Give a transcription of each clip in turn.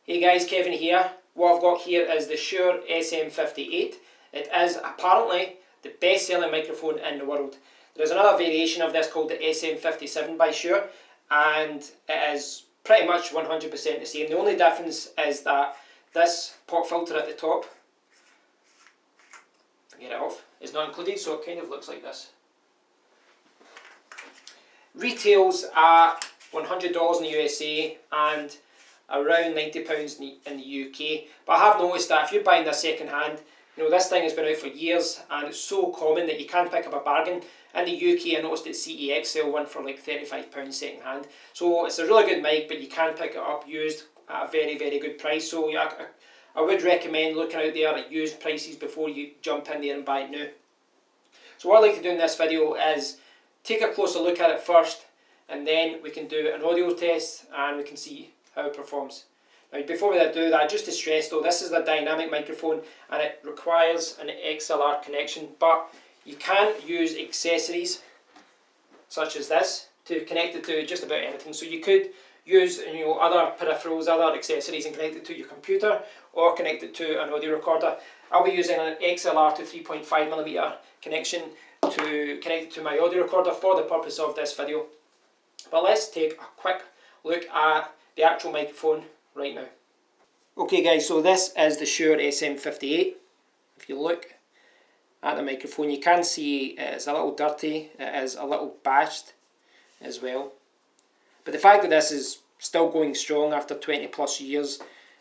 Hey guys, Kevin here. What I've got here is the Shure SM58. It is apparently the best selling microphone in the world. There's another variation of this called the SM57 by Shure, and it is pretty much 100% the same. The only difference is that this pop filter at the top, if I get it off, is not included, so it kind of looks like this. Retails at $100 in the USA and around £90 in the UK. But I have noticed that if you're buying this second hand, this thing has been out for years and it's so common that you can't pick up a bargain. In the UK I noticed that CEX sell one for like £35 second hand. So it's a really good mic, but you can pick it up used at a very, very good price. So yeah, I would recommend looking out there at used prices before you jump in there and buy it new. So what I'd like to do in this video is take a closer look at it first, and then we can do an audio test and we can see how it performs. Now before we do that, just to stress though, this is a dynamic microphone and it requires an XLR connection, but you can use accessories such as this to connect it to just about anything. So you could use other peripherals, other accessories and connect it to your computer or connect it to an audio recorder. I'll be using an XLR to 3.5mm connection to connect it to my audio recorder for the purpose of this video. But let's take a quick look at the actual microphone right now. Okay guys, so this is the Shure SM58. If you look at the microphone, you can see it's a little dirty, it is a little bashed as well. But the fact that this is still going strong after 20 plus years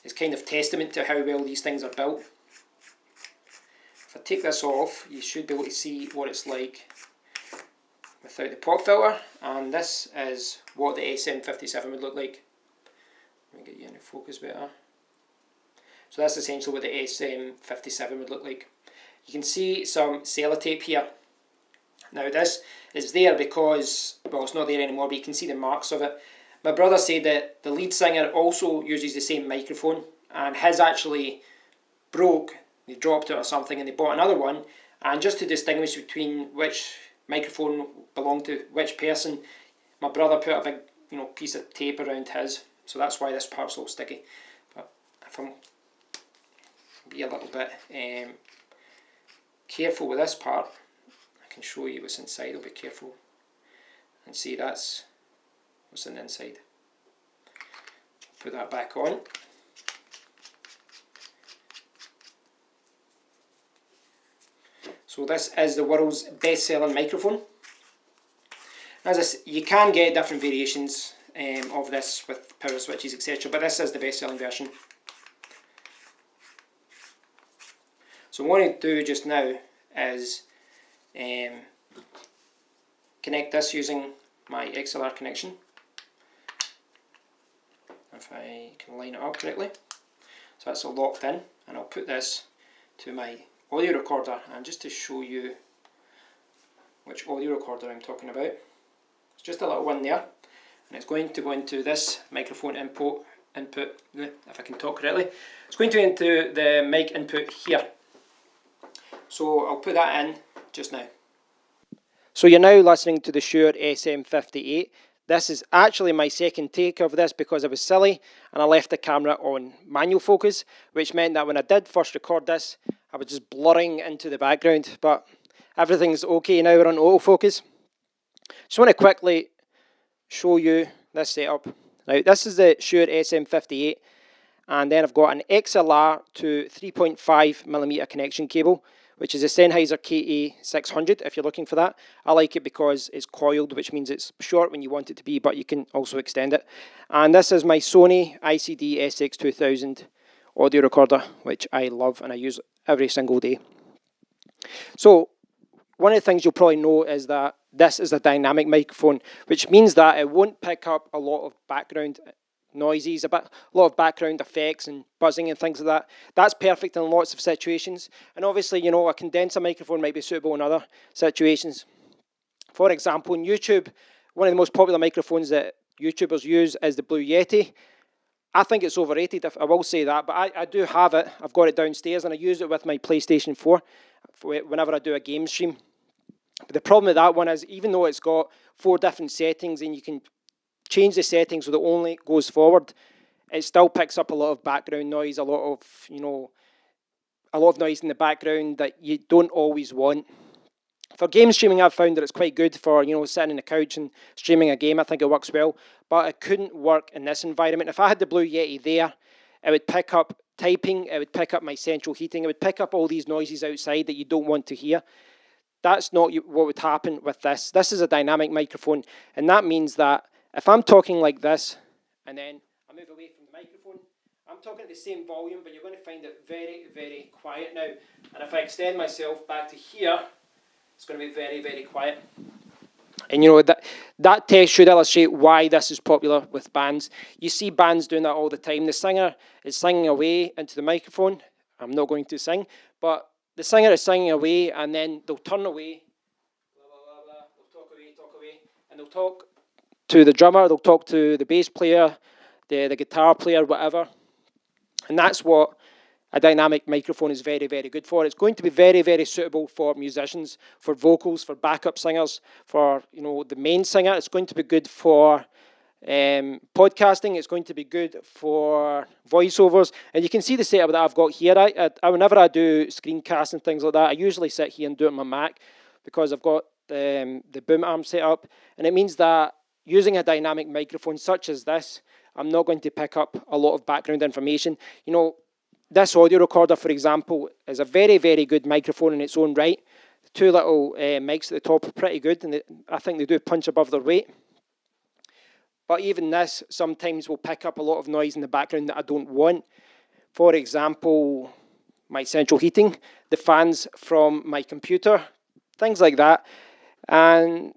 is kind of testament to how well these things are built. If I take this off, you should be able to see what it's like without the pop filter, and this is what the SM57 would look like. Let me get you into focus better. So that's essentially what the SM57 would look like. You can see some sellotape here. Now this is there because, well, it's not there anymore, but you can see the marks of it. My brother said that the lead singer also uses the same microphone, and his actually broke. They dropped it or something and they bought another one, and just to distinguish between which microphone belonged to which person, my brother put a big piece of tape around his, so that's why this part's all sticky. But if I'm be a little bit careful with this part, I can show you what's inside. I'll be careful and see that's what's on the inside. Put that back on. So this is the world's best selling microphone. As I said, you can get different variations of this with power switches, etc., but this is the best selling version. So what I'm going to do just now is connect this using my XLR connection, if I can line it up correctly. So that's all locked in, and I'll put this to my audio recorder, and just to show you which audio recorder I'm talking about, it's just a little one there, and it's going to go into this microphone input, if I can talk correctly, it's going to go into the mic input here. So I'll put that in just now. So you're now listening to the Shure SM58. This is actually my second take of this because I was silly and I left the camera on manual focus, which meant that when I did first record this, I was just blurring into the background, but everything's okay now, we're on autofocus. Just want to quickly show you this setup. Now this is the Shure SM58, and then I've got an XLR to 3.5mm connection cable, which is a Sennheiser KA600 if you're looking for that. I like it because it's coiled, which means it's short when you want it to be, but you can also extend it. And this is my Sony ICD SX2000 audio recorder, which I love and I use every single day. So one of the things you'll probably know is that this is a dynamic microphone, which means that it won't pick up a lot of background noises, a lot of background effects and buzzing and things like that. That's perfect in lots of situations, and obviously a condenser microphone might be suitable in other situations. For example, in YouTube, one of the most popular microphones that YouTubers use is the Blue Yeti. I think it's overrated, I will say that, but I do have it. I've got it downstairs and I use it with my PlayStation 4 whenever I do a game stream. But the problem with that one is, even though it's got 4 different settings and you can change the settings so that it only goes forward, it still picks up a lot of background noise, a lot of, a lot of noise in the background that you don't always want. For game streaming, I've found that it's quite good for, sitting on the couch and streaming a game. I think it works well, but it couldn't work in this environment. If I had the Blue Yeti there, it would pick up typing, it would pick up my central heating, it would pick up all these noises outside that you don't want to hear. That's not what would happen with this. This is a dynamic microphone, and that means that if I'm talking like this, and then I move away from the microphone, I'm talking at the same volume, but you're going to find it very, very quiet now. And if I extend myself back to here, it's going to be very, very quiet. And that test should illustrate why this is popular with bands. You see bands doing that all the time. The singer is singing away into the microphone. I'm not going to sing, but the singer is singing away, and then they'll turn away, blah, blah, blah, blah. They'll talk away, and they'll talk to the drummer, they'll talk to the bass player, the guitar player, whatever. And that's what a dynamic microphone is very, very good for. It's going to be very, very suitable for musicians, for vocals, for backup singers, for the main singer. It's going to be good for podcasting. It's going to be good for voiceovers. And you can see the setup that I've got here. Whenever I do screencasts and things like that, I usually sit here and do it on my Mac because I've got the boom arm set up. And it means that using a dynamic microphone such as this, I'm not going to pick up a lot of background information. This audio recorder, for example, is a very, very good microphone in its own right. The two little mics at the top are pretty good, and I think they do punch above their weight. But even this sometimes will pick up a lot of noise in the background that I don't want. For example, my central heating, the fans from my computer, things like that. And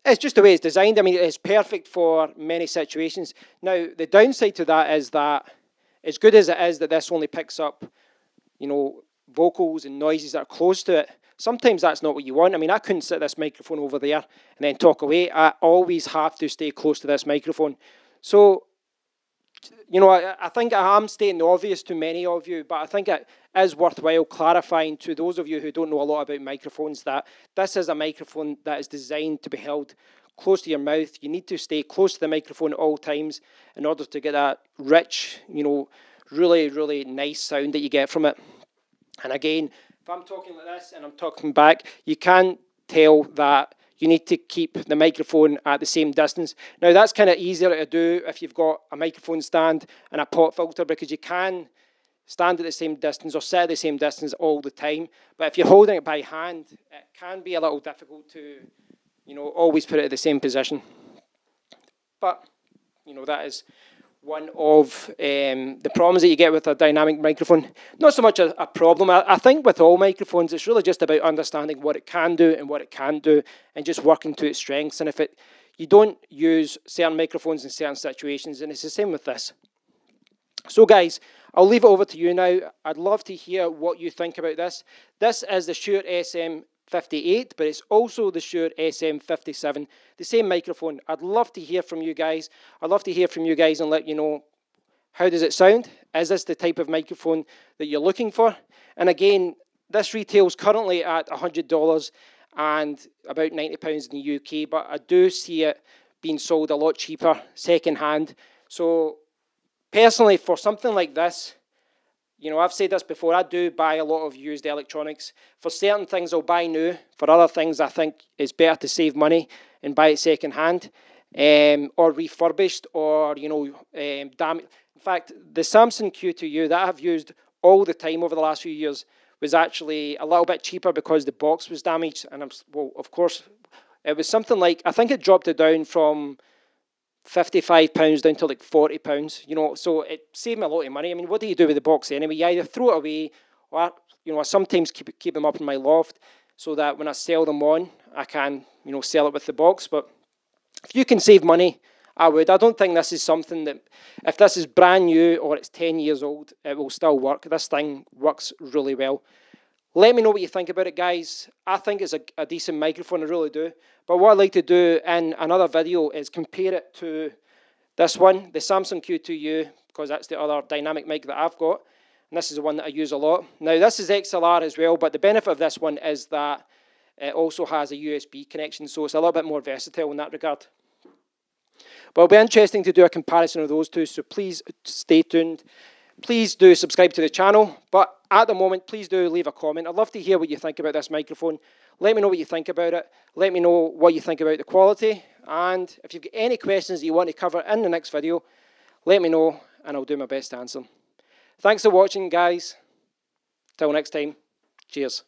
it's just the way it's designed. I mean, it's perfect for many situations. Now, the downside to that is that as good as it is that this only picks up, vocals and noises that are close to it, sometimes that's not what you want. I mean, I couldn't sit this microphone over there and then talk away. I always have to stay close to this microphone. So, I think I am stating the obvious to many of you, but I think it is worthwhile clarifying to those of you who don't know a lot about microphones that this is a microphone that is designed to be held close to your mouth. You need to stay close to the microphone at all times in order to get that rich, really, really nice sound that you get from it. And again, if I'm talking like this and I'm talking back, you can tell that you need to keep the microphone at the same distance. Now, that's kind of easier to do if you've got a microphone stand and a pop filter, because you can stand at the same distance or sit at the same distance all the time. But if you're holding it by hand, it can be a little difficult to always put it at the same position. But, that is one of the problems that you get with a dynamic microphone. Not so much a problem. I think with all microphones, it's really just about understanding what it can do and what it can't do and just working to its strengths. And if you don't use certain microphones in certain situations, and it's the same with this. So guys, I'll leave it over to you now. I'd love to hear what you think about this. This is the Shure SM58, but it's also the Shure SM57, the same microphone. I'd love to hear from you guys. I'd love to hear from you guys and let you know, how does it sound? Is this the type of microphone that you're looking for? And again, this retails currently at $100 and about £90 in the UK, but I do see it being sold a lot cheaper, second-hand. So personally, for something like this, I've said this before, I do buy a lot of used electronics. For certain things, I'll buy new. For other things, I think it's better to save money and buy it second-hand or refurbished or, damaged. In fact, the Samsung Q2U that I've used all the time over the last few years was actually a little bit cheaper because the box was damaged. And, of course, it was something like, I think it dropped it down from £55 down to like £40, so it saved me a lot of money. I mean, what do you do with the box anyway? You either throw it away, or I sometimes keep them up in my loft so that when I sell them on, I can sell it with the box. But if you can save money, I would. I don't think this is something that, if this is brand new or it's 10 years old, it will still work. This thing works really well. Let me know what you think about it, guys. I think it's a decent microphone, I really do. But what I'd like to do in another video is compare it to this one, the Samsung Q2U, because that's the other dynamic mic that I've got. And this is the one that I use a lot. Now, this is XLR as well, but the benefit of this one is that it also has a USB connection, so it's a little bit more versatile in that regard. But it'll be interesting to do a comparison of those two, so please stay tuned. Please do subscribe to the channel, but at the moment, please do leave a comment. I'd love to hear what you think about this microphone. Let me know what you think about it. Let me know what you think about the quality. And if you've got any questions that you want to cover in the next video, let me know and I'll do my best to answer them. Thanks for watching, guys. Till next time, cheers.